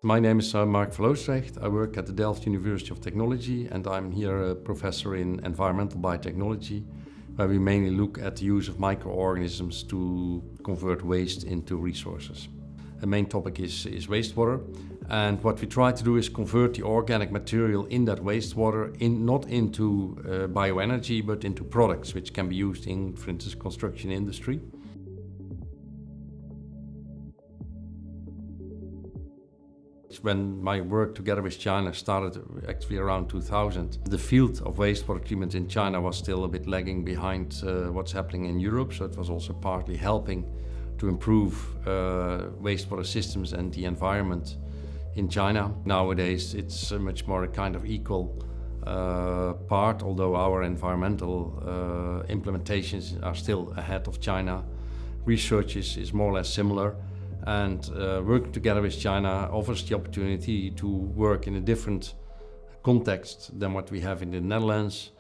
My name is Mark van Loosdrecht. I work at the Delft University of Technology and I'm here a professor in Environmental Biotechnology, where we mainly look at the use of microorganisms to convert waste into resources. The main topic is wastewater, and what we try to do is convert the organic material in that wastewater not into bioenergy but into products which can be used in, for instance, construction industry. When my work together with China started actually around 2000, the field of wastewater treatment in China was still a bit lagging behind what's happening in Europe, so it was also partly helping to improve wastewater systems and the environment in China. Nowadays it's much more a kind of equal part, although our environmental implementations are still ahead of China. Research is more or less similar. And working together with China offers the opportunity to work in a different context than what we have in the Netherlands.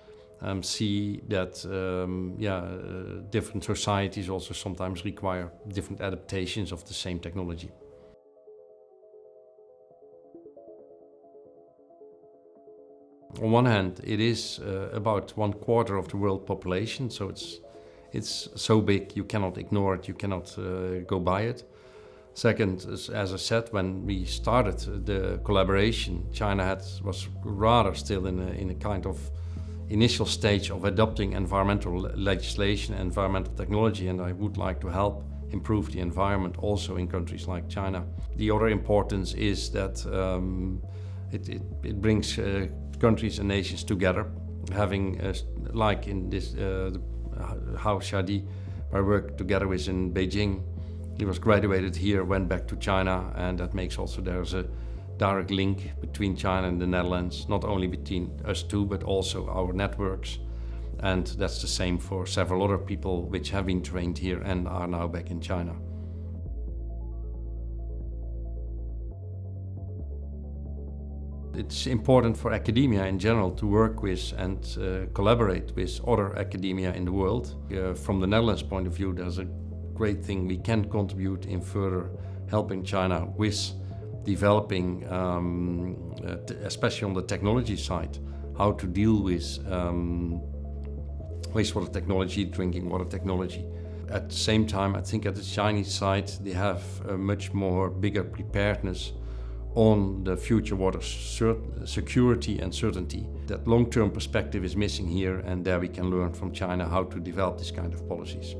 See that different societies also sometimes require different adaptations of the same technology. On one hand, it is about 1/4 of the world population, so it's so big you cannot ignore it, you cannot go by it. Second, as I said, when we started the collaboration, China was rather still in a kind of initial stage of adopting environmental legislation, environmental technology, and I would like to help improve the environment also in countries like China. The other importance is that it brings countries and nations together, having like in this Hao Xiadi, I worked together with in Beijing. He was graduated here, went back to China, and that makes also there's a direct link between China and the Netherlands, not only between us two, but also our networks. And that's the same for several other people which have been trained here and are now back in China. It's important for academia in general to work with and collaborate with other academia in the world. From the Netherlands point of view, there's a great thing we can contribute in further helping China with developing, especially on the technology side, how to deal with wastewater technology, drinking water technology. At the same time, I think at the Chinese side, they have a much more bigger preparedness on the future water security and certainty. That long-term perspective is missing here, and there we can learn from China how to develop this kind of policies.